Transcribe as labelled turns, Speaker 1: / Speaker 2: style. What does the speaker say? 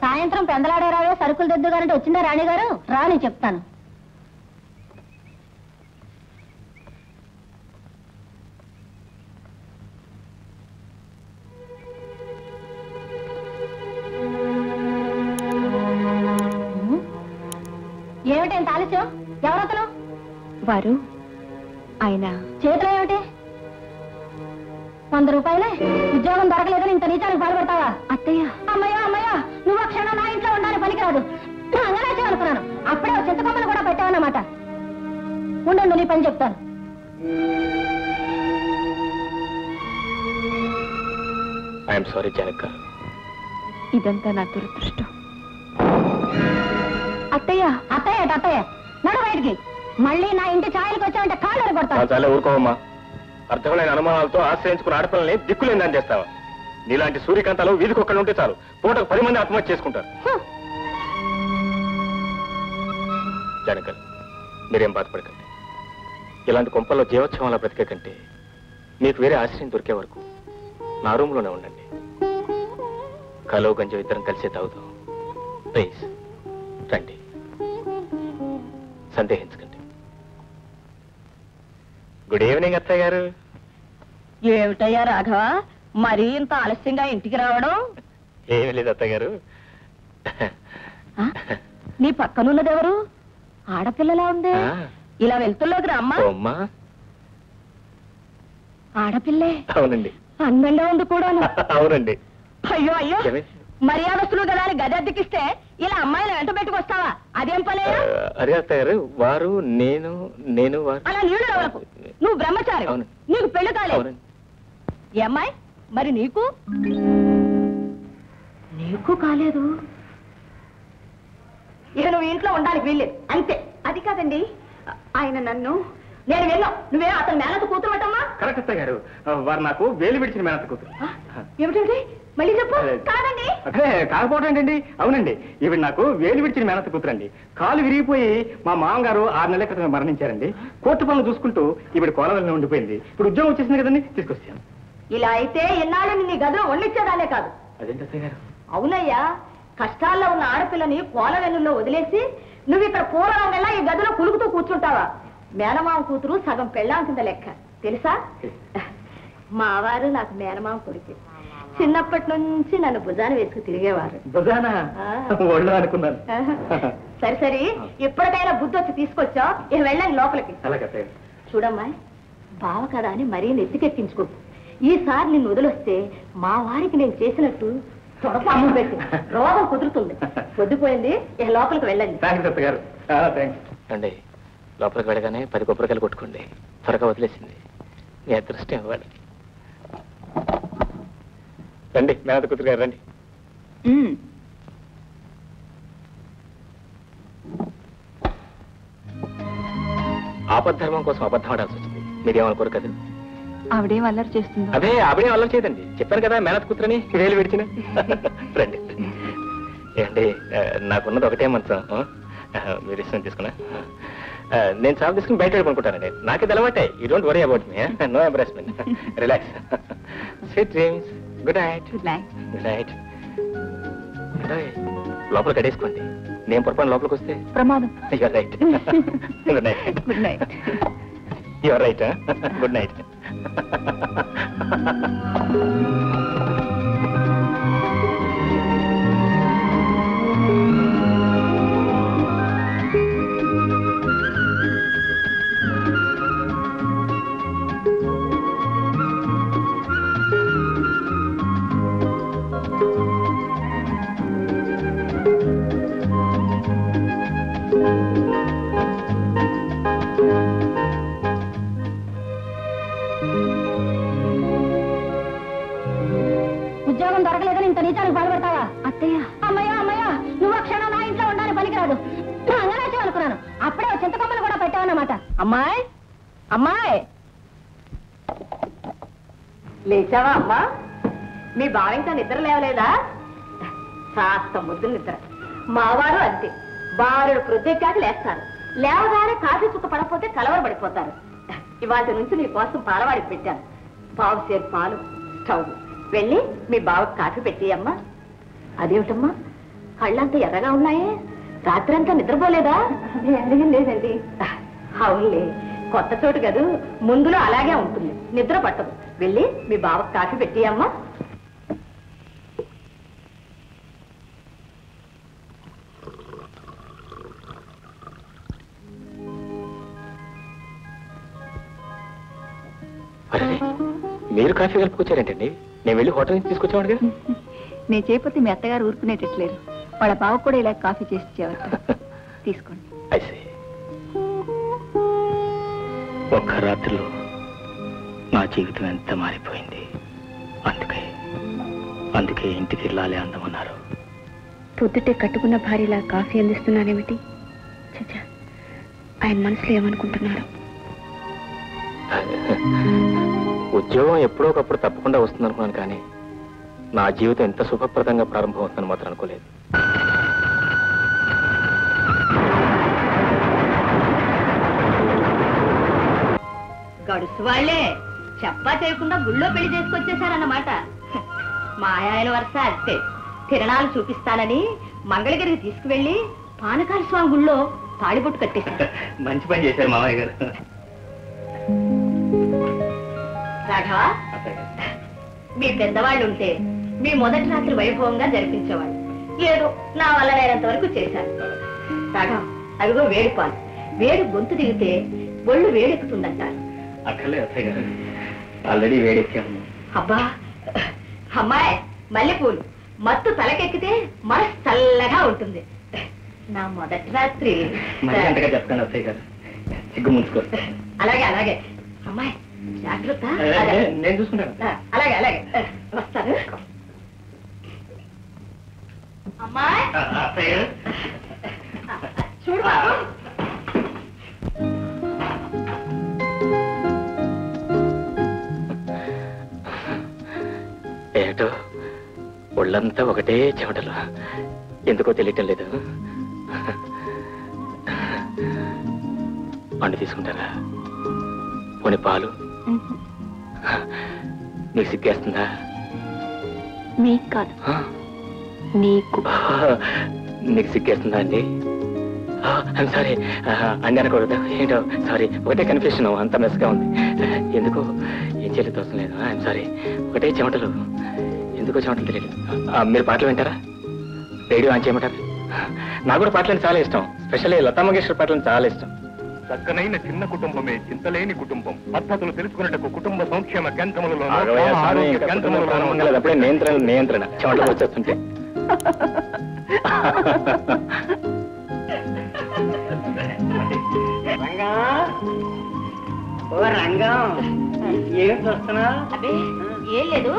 Speaker 1: సాయంత్రం పెందలాడేరావే సరుకులు దిద్దుగారంటే వచ్చిందా రాణిగారు? రాని చెప్తాను. ఏమిటేంత ఆలస్యం? ఎవరతను?
Speaker 2: వారు ఆయన
Speaker 1: చేతిలో ఏమిటి? 100 రూపాయలే. ఉద్యోగం దొరకలేదని ఇంత నీచానికి బాధపడతావా?
Speaker 2: అత్తయ్య.
Speaker 1: అమ్మయ్యా అమ్మయ్యా, నువ్వు క్షణం నా ఇంట్లో ఉండాలని పనికిరాదు. అంగలాచే అనుకున్నాను. అప్పుడే చింతకొమ్మలు కూడా పెట్టావన్నమాట. ఉండండి, నీ పని చెప్తాను.
Speaker 3: ఐఎమ్ సారీ జనక,
Speaker 2: ఇదంతా నా దురదృష్టం. అత్తయ్య.
Speaker 1: అత్తయ్య అత్తయ్య, నడు బయటికి. మళ్ళీ నా ఇంటి ఛాయలకు వచ్చావంటే కాళ్ళు కొడతాను.
Speaker 3: చాలా ఊరుకోవమ్మా. అర్థమైన అనుమానాలతో ఆశ్రయించుకున్న ఆడపిల్లల్ని దిక్కులేందని చేస్తావా? నీలాంటి సూర్యకాంతాలు వీధికొక్కడు ఉంటే చాలు, పూటకు 10 మంది ఆత్మహత్య చేసుకుంటారు. జనకల్, మీరేం బాధపడకండి. ఇలాంటి కొంపల్లో జీవోత్సవంలో బ్రతికే కంటే మీకు వేరే ఆశ్రయం దొరికే వరకు నా రూమ్లోనే ఉండండి. కలో గంజం ఇద్దరం కలిసే తాగుతాం. ప్లీజ్ రండి, సందేహించకండి. గుడ్ ఈవినింగ్ అత్తయ్య గారు.
Speaker 1: ఏమిటయ్యా రాఘవ, మరీ ఇంత ఆలస్యంగా ఇంటికి రావడం?
Speaker 3: ఏమి లేదు అత్తయ్య గారు.
Speaker 1: నీ పక్కనున్నదెవరు? ఆడపిల్లలా ఉంది. ఇలా వెళ్తుల్లోకి రామ్మా. ఆడపిల్లే?
Speaker 3: అవునండి.
Speaker 1: అందంగా ఉంది కూడా.
Speaker 3: అవునండి.
Speaker 1: అయ్యో అయ్యో, మర్యాదస్తులు కదా అని గది అద్దెకిస్తే ఇలా అమ్మాయిని వెంట పెట్టుకొస్తావా? అదేం పనే?
Speaker 3: అరే అత్తయ్య గారు, వారు నేను వారు.
Speaker 1: అలా నీళ్ళు రావకు. నువ్వు బ్రహ్మచారి, నీకు పెళ్లి కాలేదు. ఏ అమ్మాయి మరి? నీకు కాలేదు. ఇక నువ్వు ఇంట్లో ఉండడానికి వీల్లేదు, అంతే. అది కాదండి, ఆయన నన్ను. నేను వెళ్ళాం. నువ్వే అతను మేనత కూతురు అటమ్మా?
Speaker 3: కరెక్ట్ అత్తయ్య గారు, వారు నాకు వేలు విడిచిన మేనత కూతురు.
Speaker 1: ఏమిటి? మళ్ళీ చెప్పు. కాదండి.
Speaker 3: అదే కాకపోవడం ఏంటండి? అవునండి, ఈవిడ నాకు వేలు విడిచిన మేనత కూతురు అండి. కాలు విరిగిపోయి మా మామగారు 6 నెలల క్రితం మరణించారండి. కోర్టు పనులు చూసుకుంటూ ఈవిడ కోలవల్ని ఉండిపోయింది. ఇప్పుడు ఉద్యోగం వచ్చేసింది కదండి, తీసుకొచ్చాను.
Speaker 1: ఇలా అయితే ఎన్నాళ్ళని నీ గదిలో వండించేదాలే కాదు.
Speaker 3: అదేంటి అత్తయ్య గారు?
Speaker 1: అవునయ్యా, కష్టాల్లో ఉన్న ఆడపిల్లని కోలవెన్నుల్లో వదిలేసి నువ్వు ఇక్కడ పూర్వంగా ఈ గదిలో కులుకుతూ కూర్చుంటావా? మేనమామ కూతురు సగం పెళ్ళాం కింద లెక్క, తెలుసా? మావారు నాకు మేనమామ కొడుకు. చిన్నప్పటి నుంచి నన్ను భుజాన వేసుకు తిరిగేవారు.
Speaker 3: అనుకున్నాను.
Speaker 1: సరి ఎప్పటికైనా బుద్ధి వచ్చి తీసుకొచ్చావు. ఇక వెళ్ళండి లోపలికి. చూడమ్మా, బావ కదా అని మరీ నెత్తికెక్కించుకో. ఈసారి నిన్ను వదిలొస్తే మా వారికి నేను చేసినట్టు తొడపాము పెట్టి రోగం కుదురుతుంది. పొద్దుపోయింది, ఇక లోపలికి వెళ్ళండి.
Speaker 3: అండి, లోపలికి వెళ్ళగానే 10 కొబ్బరికాయలు కొట్టుకోండి. త్వరగా వదిలేసింది. నీ అదృష్టం ఇవ్వాలి. రండి మేనత కూతురు గారు, రండి. ఆపద్ధర్మం కోసం అబద్ధం ఆడాల్సి వచ్చింది. మీరేమనుకోరు కదా?
Speaker 2: ఆవిడేం అల్లరి చేస్తుంది?
Speaker 3: అదే ఆవిడేం అల్లరి చేయదండి. చెప్పాను కదా మేనత కూతురని వేలు విడిచిన. రండి. ఏండి, నాకున్నది ఒకటే మంచం. మీరు ఇష్టం తీసుకున్నా. నేను చాలు తీసుకుని బయట పడుకుంటానండి. నాకే అలవాటే. You don't worry about me. No embarrassment. Relax. Sweet dreams. Good night.
Speaker 2: Good night.
Speaker 3: Good night. లోపల కడేసుకోండి. నేను పొరపాటు లోపలికి వస్తే
Speaker 2: ప్రమాదం.
Speaker 3: You are right. Good night.
Speaker 2: Good night.
Speaker 3: You are right. Good night.
Speaker 1: ఉద్యోగం దొరకలేదని ఇంత నీచానికి బాధపడతావా? అత్తయ్య. అమ్మయ్యా అమ్మయ్యా, నువ్వు క్షణం నా ఇంట్లో ఉండాలని పనికిరాదు. అంగలాచే అనుకున్నాను. అప్పుడే చింతకొమ్మలు కూడా పెట్టావన్నమాట. అమ్మాయి అమ్మాయి, లేచావా అమ్మా? మీ బావ ఇంకా నిద్ర లేవలేదా? కాస్త ముద్దు నిద్ర. మావారు అంతే, బారుడు ప్రొద్దెక్కాక లేస్తారు. లేవగానే కాఫీ చుక్క పడకపోతే కలవరపడిపోతారు. ఇవాటి నుంచి నీ కోసం పాలవాడికి పెట్టాను. పావు సేరు పాలు, స్టవ్. వెళ్ళి మీ బావకు కాఫీ పెట్టి అమ్మా. అదేమిటమ్మా, కళ్ళంతా ఎర్రగా ఉన్నాయే, రాత్రంతా నిద్రపోలేదా? లేదండి. అవునులే, కొత్త చోటు కదూ, ముందులో అలాగే ఉంటుంది, నిద్ర పట్టదు. వెళ్ళి మీ బావకు కాఫీ పెట్టియమ్మా.
Speaker 3: మీరు కాఫీ కలుపుకొచ్చారేంటండి? నేను వెళ్ళి హోటల్ నుంచి తీసుకొచ్చాను కదా.
Speaker 2: నేను చేయకపోతే మీ అత్తగారు ఊరుకునేటట్లేరు. వాళ్ళ బావ కూడా ఇలా కాఫీ చేసి ఇచ్చేవారు. తీసుకోండి.
Speaker 3: ఒక్క రాత్రిలో నా జీవితం ఎంత మారిపోయింది. అందుకే ఇంటికి వెళ్ళాలి అందమన్నారు.
Speaker 2: పొద్దుటే కట్టుకున్న భార్యలా కాఫీ అందిస్తున్నానేమిటి? చచ్చా, ఆయన మనసులో ఏమనుకుంటున్నారు?
Speaker 3: ఉద్యోగం ఎప్పుడో ఒకప్పుడు తప్పకుండా వస్తుంది అనుకున్నాను, కానీ నా జీవితం ఎంత శుభప్రదంగా ప్రారంభం అవుతుందని మాత్రం అనుకోలేదు.
Speaker 1: గడుసు వాళ్లే చెప్పా చేయకుండా గుళ్ళో పెళ్లి చేసుకొచ్చేశారన్నమాట. మా ఆయన వరుస అంతే, తిరణాలు చూపిస్తానని మంగళగిరికి తీసుకువెళ్లి పానకాల స్వామి గుళ్ళో తాళిబొట్టు కట్టేశారు.
Speaker 3: మంచి పని చేశారు మామయ్య గారు.
Speaker 1: రాఘవ, మీ పెద్దవాళ్ళు ఉంటే మీ మొదటి రాత్రి వైభవంగా జరిపించేవాళ్ళు. ఏదో నా వల్ల నేనంత వరకు చేశాను. రాఘవ, అదిగో వేడి పాలు. వేడి గొంతు దిగితే ఒళ్ళు వేడెక్కుతుందంటారు.
Speaker 3: అక్కర్లేదు అత్తయ్య గారు, ఆల్రెడీ వేడెక్కాము.
Speaker 1: అబ్బా అమ్మాయి, మల్లెపూలు మత్తు తలకెక్కితే మనసు చల్లగా ఉంటుంది. నా మొదటి రాత్రి
Speaker 3: చెప్తాను అత్తయ్య గారు, సిగ్గు ముంచుకో.
Speaker 1: అలాగే అలాగే అమ్మాయి, జాగ్రత్త.
Speaker 3: నేను చూసుకుంటాను.
Speaker 1: అలాగే అలాగే వస్తాను. అమ్మాయి చూడు బాబు.
Speaker 3: ఏటో ఒళ్ళంతా ఒకటే చెమటలు, ఎందుకో తెలియటం లేదు. పండు తీసుకుంటారా? పోనీ పాలు? నీకు సిగ్గేస్తుందా?
Speaker 2: మీకు కాదు, నీకు.
Speaker 3: నీకు సిగ్గేస్తుందా అండి? సారీ అండి అనకూడదు. ఏంటో సారీ, ఒకటే కన్ఫ్యూషన్, అంత మెస్గా ఉంది. ఎందుకో ఏం చేయలేదు, తోసం లేదు. ఐఎమ్ సారీ, ఒకటే చెమటలు, ఎందుకో చెమటలు తెలియదు. మీరు పాటలు వింటారా? రేడియో ఆన్ చేయమంటారా? నాకు కూడా పాటలు చాలా ఇష్టం, స్పెషల్లీ లతా మంగేష్కర్ పాటలు చాలా ఇష్టం. చక్కనైన చిన్న కుటుంబమే చింతలేని కుటుంబం. పద్ధతులు తెలుసుకున్నట్టు కుటుంబ సంక్షేమ కేంద్రములలో అప్పుడే నియంత్రణ చెమటలు వచ్చేస్తుంటే.
Speaker 4: రంగం, ఏం చూస్తున్నా?
Speaker 1: అదే ఏం లేదు.